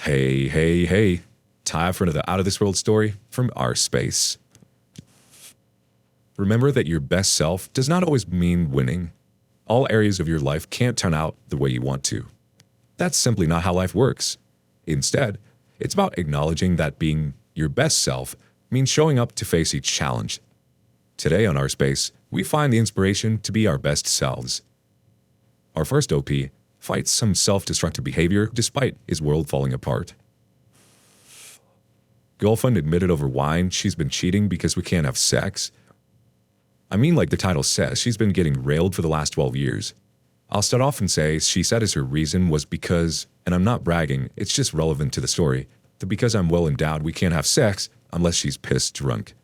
Hey, hey, hey. Time for another out of this world story from our space. Remember that your best self does not always mean winning. All areas of your life can't turn out the way you want to. That's simply not how life works. Instead, it's about acknowledging that being your best self means showing up to face each challenge. Today on our space, we find the inspiration to be our best selves. Our first OP fights some self-destructive behavior despite his world falling apart. Girlfriend admitted over wine she's been cheating because we can't have sex. I mean, like the title says, she's been getting railed for the last 12 years. I'll start off and say she said as her reason was because, and I'm not bragging, it's just relevant to the story, that because I'm well endowed we can't have sex unless she's pissed drunk.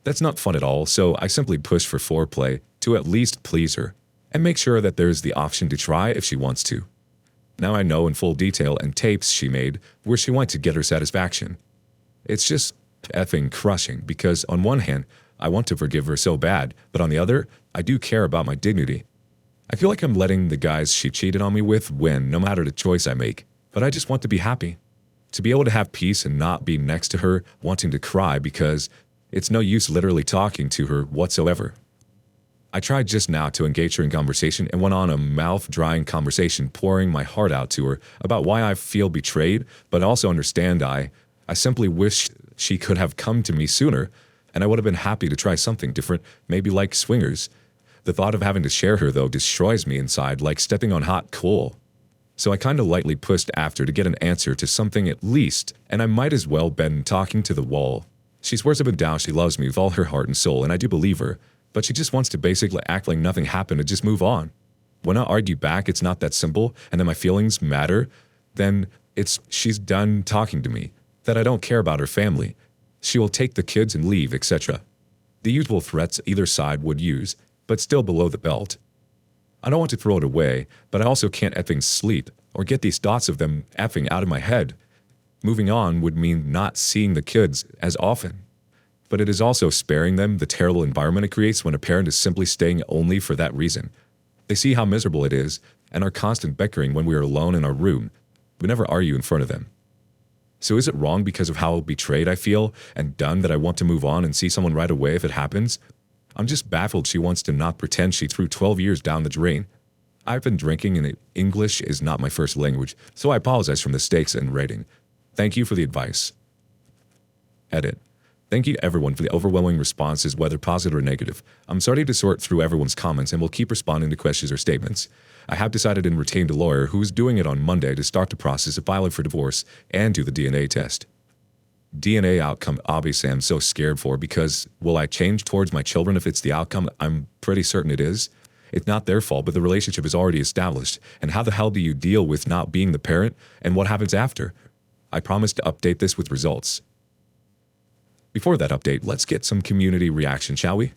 That's not fun at all, so I simply push for foreplay to at least please her, and make sure that there's the option to try if she wants to. Now I know in full detail and tapes she made where she went to get her satisfaction. It's just effing crushing because on one hand, I want to forgive her so bad, but on the other, I do care about my dignity. I feel like I'm letting the guys she cheated on me with win no matter the choice I make, but I just want to be happy. To be able to have peace and not be next to her wanting to cry because it's no use literally talking to her whatsoever. I tried just now to engage her in conversation and went on a mouth-drying conversation pouring my heart out to her about why I feel betrayed, but also understand I simply wish she could have come to me sooner, and I would have been happy to try something different, maybe like swingers. The thought of having to share her, though, destroys me inside like stepping on hot coal. So I kind of lightly pushed after to get an answer to something at least, and I might as well been talking to the wall. She swears up and down she loves me with all her heart and soul, and I do believe her, but she just wants to basically act like nothing happened and just move on. When I argue back it's not that simple, and then my feelings matter, then it's she's done talking to me, that I don't care about her family. She will take the kids and leave, etc. The usual threats either side would use, but still below the belt. I don't want to throw it away, but I also can't effing sleep or get these thoughts of them effing out of my head. Moving on would mean not seeing the kids as often. But it is also sparing them the terrible environment it creates when a parent is simply staying only for that reason. They see how miserable it is and our constant bickering when we are alone in our room. We never argue in front of them. So is it wrong because of how betrayed I feel and done that I want to move on and see someone right away if it happens? I'm just baffled she wants to not pretend she threw 12 years down the drain. I've been drinking and English is not my first language, so I apologize for mistakes and writing. Thank you for the advice. Edit. Thank you to everyone for the overwhelming responses, whether positive or negative. I'm starting to sort through everyone's comments and will keep responding to questions or statements. I have decided and retained a lawyer who is doing it on Monday to start the process of filing for divorce and do the DNA test. DNA outcome obviously I'm so scared for because will I change towards my children if it's the outcome? I'm pretty certain it is. It's not their fault, but the relationship is already established. And how the hell do you deal with not being the parent and what happens after? I promise to update this with results. Before that update, let's get some community reaction, shall we?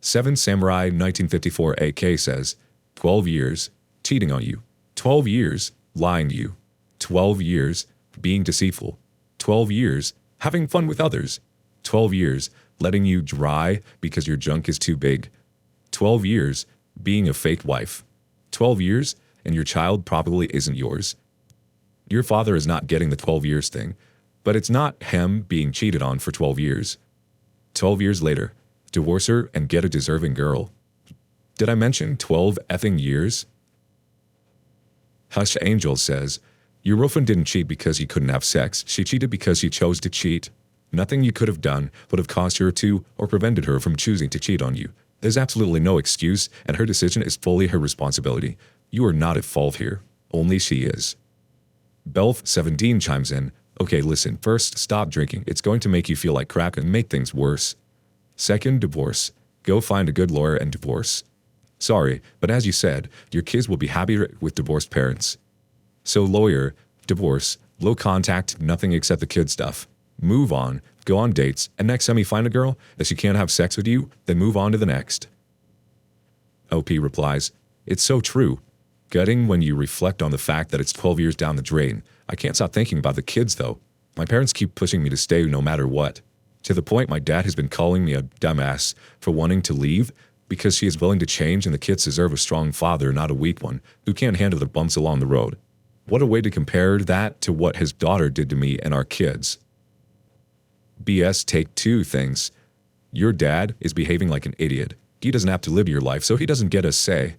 7 Samurai 1954 AK says, 12 years cheating on you, 12 years lying to you, 12 years being deceitful, 12 years having fun with others, 12 years letting you dry because your junk is too big, 12 years being a fake wife, 12 years and your child probably isn't yours. Your father is not getting the 12 years thing, but it's not him being cheated on for 12 years. 12 years later, divorce her and get a deserving girl. Did I mention 12 effing years? Hush Angel says, your girlfriend didn't cheat because you couldn't have sex. She cheated because you chose to cheat. Nothing you could have done would have caused her to or prevented her from choosing to cheat on you. There's absolutely no excuse, and her decision is fully her responsibility. You are not at fault here. Only she is. Belf17 chimes in, okay, listen, first, stop drinking. It's going to make you feel like crap and make things worse. Second, divorce. Go find a good lawyer and divorce. Sorry, but as you said, your kids will be happier with divorced parents. So lawyer, divorce, low contact, nothing except the kid stuff. Move on, go on dates, and next time you find a girl that she can't have sex with you, then move on to the next. OP replies, it's so true. Gutting when you reflect on the fact that it's 12 years down the drain. I can't stop thinking about the kids though. My parents keep pushing me to stay no matter what. To the point my dad has been calling me a dumbass for wanting to leave because she is willing to change and the kids deserve a strong father, not a weak one, who can't handle the bumps along the road. What a way to compare that to what his daughter did to me and our kids. BS take two things. Your dad is behaving like an idiot. He doesn't have to live your life, so he doesn't get a say.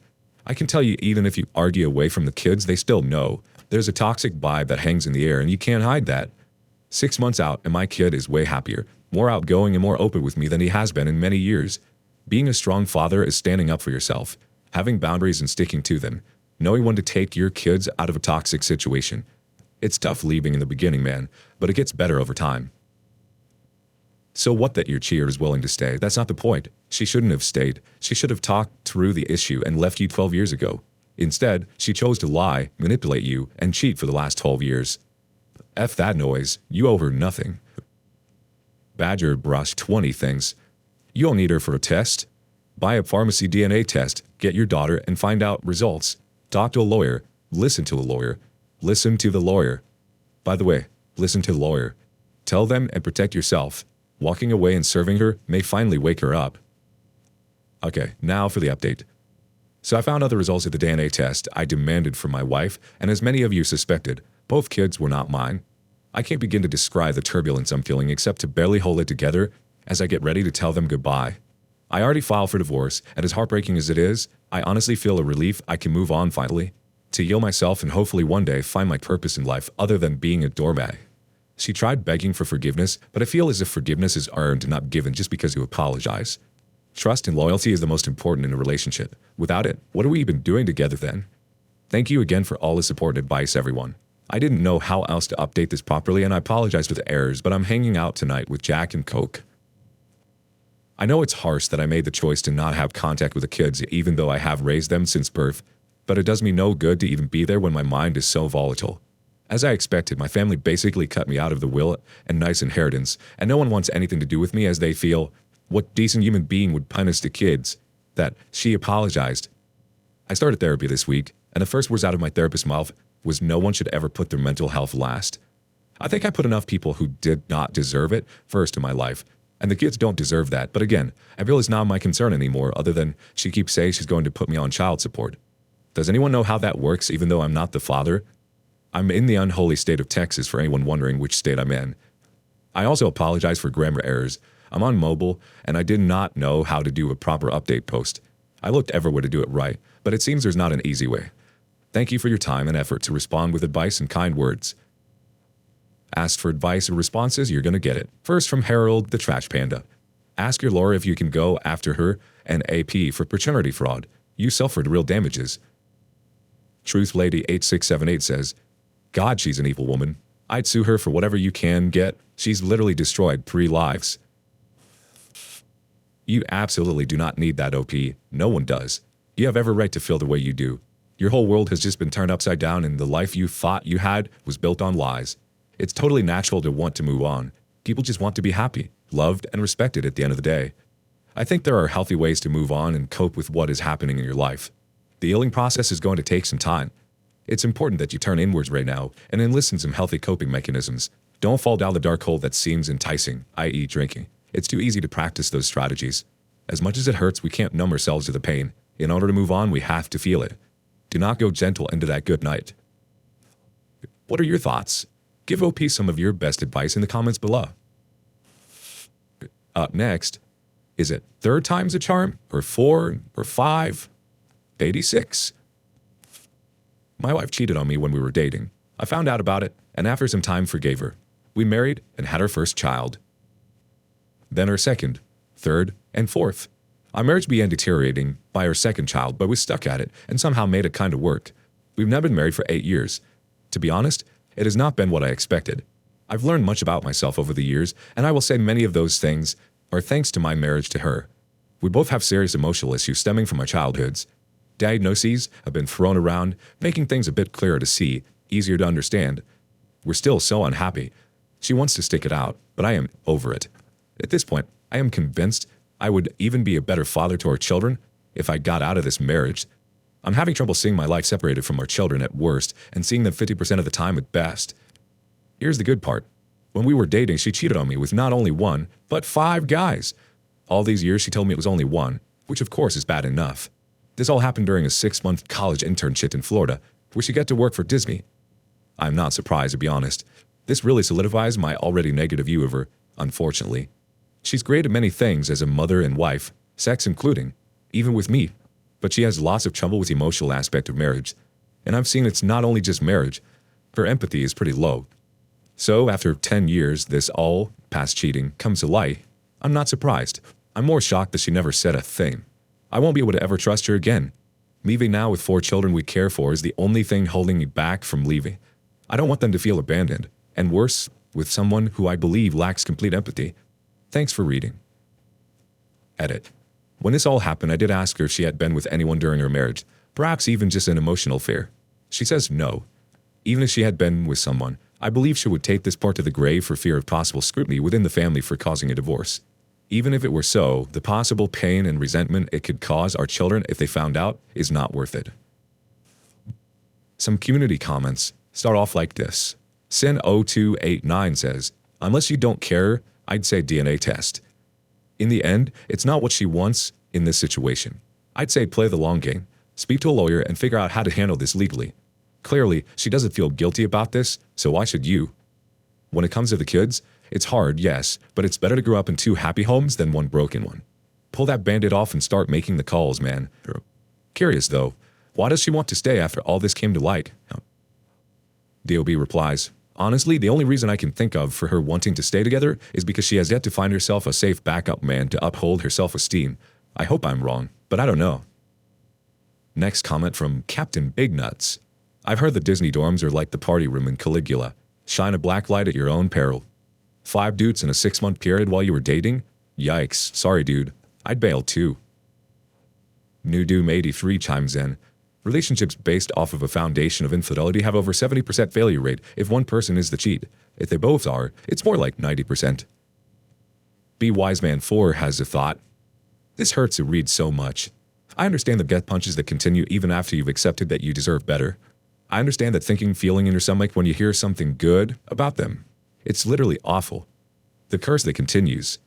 I can tell you, even if you argue away from the kids, they still know. There's a toxic vibe that hangs in the air, and you can't hide that. 6 months out, and my kid is way happier, more outgoing and more open with me than he has been in many years. Being a strong father is standing up for yourself, having boundaries and sticking to them, knowing when to take your kids out of a toxic situation. It's tough leaving in the beginning, man, but it gets better over time. So what that your cheer is willing to stay? That's not the point. She shouldn't have stayed. She should have talked through the issue and left you 12 years ago. Instead, she chose to lie, manipulate you, and cheat for the last 12 years. F that noise. You owe her nothing. Badger brush 20 things. You don't need her for a test. Buy a pharmacy DNA test, get your daughter, and find out results. Talk to a lawyer. Listen to a lawyer. Listen to the lawyer. By the way, listen to the lawyer. Tell them and protect yourself. Walking away and serving her may finally wake her up. Okay, now for the update. So I found out the results of the DNA test I demanded from my wife, and as many of you suspected, both kids were not mine. I can't begin to describe the turbulence I'm feeling except to barely hold it together as I get ready to tell them goodbye. I already filed for divorce, and as heartbreaking as it is, I honestly feel a relief I can move on finally, to heal myself and hopefully one day find my purpose in life other than being a doormat. She tried begging for forgiveness, but I feel as if forgiveness is earned and not given just because you apologize. Trust and loyalty is the most important in a relationship. Without it, what are we even doing together then? Thank you again for all the support and advice, everyone. I didn't know how else to update this properly, and I apologize for the errors, but I'm hanging out tonight with Jack and Coke. I know it's harsh that I made the choice to not have contact with the kids even though I have raised them since birth, but it does me no good to even be there when my mind is so volatile. As I expected, my family basically cut me out of the will and nice inheritance, and no one wants anything to do with me as they feel, what decent human being would punish the kids? That she apologized. I started therapy this week, and the first words out of my therapist's mouth was no one should ever put their mental health last. I think I put enough people who did not deserve it first in my life, and the kids don't deserve that, but again, I feel it's not my concern anymore other than she keeps saying she's going to put me on child support. Does anyone know how that works even though I'm not the father? I'm in the unholy state of Texas for anyone wondering which state I'm in. I also apologize for grammar errors. I'm on mobile, and I did not know how to do a proper update post. I looked everywhere to do it right, but it seems there's not an easy way. Thank you for your time and effort to respond with advice and kind words. Asked for advice or responses, you're gonna get it. First from Harold the Trash Panda. Ask your lawyer if you can go after her and AP for paternity fraud. You suffered real damages. Truth Lady 8678 says, God, she's an evil woman. I'd sue her for whatever you can get. She's literally destroyed 3 lives. You absolutely do not need that OP. No one does. You have every right to feel the way you do. Your whole world has just been turned upside down and the life you thought you had was built on lies. It's totally natural to want to move on. People just want to be happy, loved, and respected at the end of the day. I think there are healthy ways to move on and cope with what is happening in your life. The healing process is going to take some time. It's important that you turn inwards right now and enlist in some healthy coping mechanisms. Don't fall down the dark hole that seems enticing, i.e. drinking. It's too easy to practice those strategies. As much as it hurts, we can't numb ourselves to the pain. In order to move on, we have to feel it. Do not go gentle into that good night. What are your thoughts? Give OP some of your best advice in the comments below. Up next, is it 3rd time's a charm, or 4, or 5, 86? My wife cheated on me when we were dating. I found out about it, and after some time forgave her. We married and had our first child. Then our 2nd, 3rd, and 4th. Our marriage began deteriorating by our 2nd child, but we stuck at it and somehow made it kind of work. We've now been married for 8 years. To be honest, it has not been what I expected. I've learned much about myself over the years, and I will say many of those things are thanks to my marriage to her. We both have serious emotional issues stemming from our childhoods. Diagnoses have been thrown around, making things a bit clearer to see, easier to understand. We're still so unhappy. She wants to stick it out, but I am over it. At this point, I am convinced I would even be a better father to our children if I got out of this marriage. I'm having trouble seeing my life separated from our children at worst and seeing them 50% of the time at best. Here's the good part. When we were dating, she cheated on me with not only 1, but 5 guys. All these years, she told me it was only 1, which of course is bad enough. This all happened during a 6-month college internship in Florida, where she got to work for Disney. I'm not surprised, to be honest. This really solidifies my already negative view of her, unfortunately. She's great at many things as a mother and wife, sex including, even with me, but she has lots of trouble with the emotional aspect of marriage. And I've seen it's not only just marriage, her empathy is pretty low. So after 10 years, this all, past cheating, comes to light. I'm not surprised. I'm more shocked that she never said a thing. I won't be able to ever trust her again. Leaving now with 4 children we care for is the only thing holding me back from leaving. I don't want them to feel abandoned, and worse, with someone who I believe lacks complete empathy. Thanks for reading. Edit. When this all happened, I did ask her if she had been with anyone during her marriage, perhaps even just an emotional affair. She says no. Even if she had been with someone, I believe she would take this part to the grave for fear of possible scrutiny within the family for causing a divorce. Even if it were so, the possible pain and resentment it could cause our children if they found out is not worth it. Some community comments start off like this. Sin0289 says, unless you don't care, I'd say DNA test. In the end, it's not what she wants in this situation. I'd say play the long game, speak to a lawyer and figure out how to handle this legally. Clearly, she doesn't feel guilty about this, so why should you? When it comes to the kids, it's hard, yes, but it's better to grow up in 2 happy homes than 1 broken one. Pull that band-aid off and start making the calls, man. Curious, though, why does she want to stay after all this came to light? DOB replies, honestly, the only reason I can think of for her wanting to stay together is because she has yet to find herself a safe backup man to uphold her self-esteem. I hope I'm wrong, but I don't know. Next comment from Captain Big Nuts. I've heard the Disney dorms are like the party room in Caligula. Shine a black light at your own peril. 5 dudes in a 6-month period while you were dating? Yikes, sorry dude. I'd bail too. New Doom 83 chimes in. Relationships based off of a foundation of infidelity have over 70% failure rate if one person is the cheat. If they both are, it's more like 90%. B Wise Man 4 has a thought. This hurts to read so much. I understand the gut punches that continue even after you've accepted that you deserve better. I understand that feeling in your stomach when you hear something good about them. It's literally awful. The curse that continues.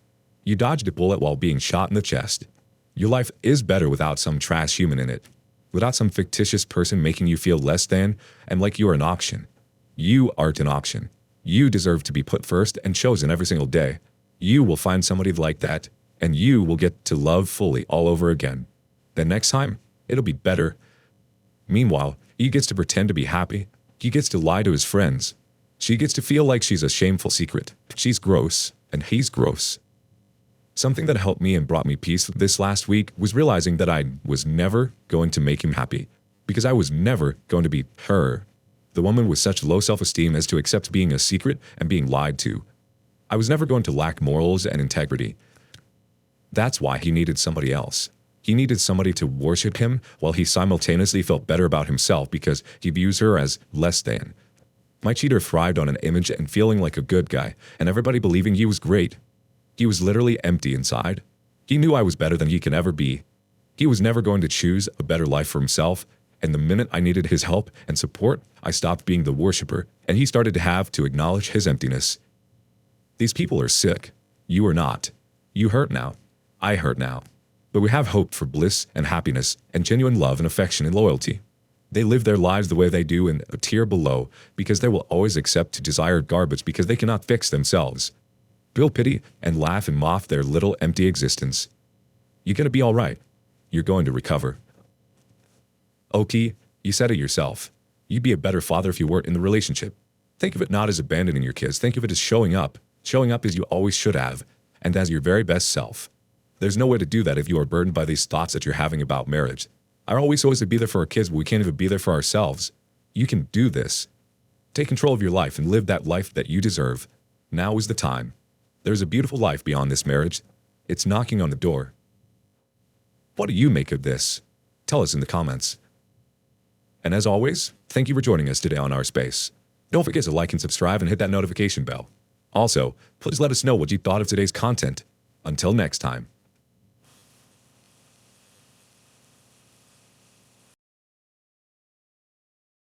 You dodged a bullet while being shot in the chest. Your life is better without some trash human in it. Without some fictitious person making you feel less than and like you are an auction. You aren't an auction. You deserve to be put first and chosen every single day. You will find somebody like that, and you will get to love fully all over again. Then next time, it'll be better. Meanwhile, he gets to pretend to be happy. He gets to lie to his friends. She gets to feel like she's a shameful secret. She's gross, and he's gross. Something that helped me and brought me peace this last week was realizing that I was never going to make him happy, because I was never going to be her, the woman with such low self-esteem as to accept being a secret and being lied to. I was never going to lack morals and integrity. That's why he needed somebody else. He needed somebody to worship him while he simultaneously felt better about himself because he views her as less than. My cheater thrived on an image and feeling like a good guy, and everybody believing he was great. He was literally empty inside. He knew I was better than he can ever be. He was never going to choose a better life for himself, and the minute I needed his help and support, I stopped being the worshiper, and he started to have to acknowledge his emptiness. These people are sick. You are not. You hurt now. I hurt now. But we have hope for bliss and happiness and genuine love and affection and loyalty. They live their lives the way they do in a tier below because they will always accept to desire garbage because they cannot fix themselves. Feel pity and laugh and mock their little empty existence. You're going to be all right. You're going to recover. Oki, you said it yourself. You'd be a better father if you weren't in the relationship. Think of it not as abandoning your kids. Think of it as showing up as you always should have, and as your very best self. There's no way to do that if you are burdened by these thoughts that you're having about marriage. Our always to be there for our kids, but we can't even be there for ourselves. You can do this. Take control of your life and live that life that you deserve. Now is the time. There's a beautiful life beyond this marriage. It's knocking on the door. What do you make of this? Tell us in the comments. And as always, thank you for joining us today on Our Space. Don't forget to like and subscribe and hit that notification bell. Also, please let us know what you thought of today's content. Until next time.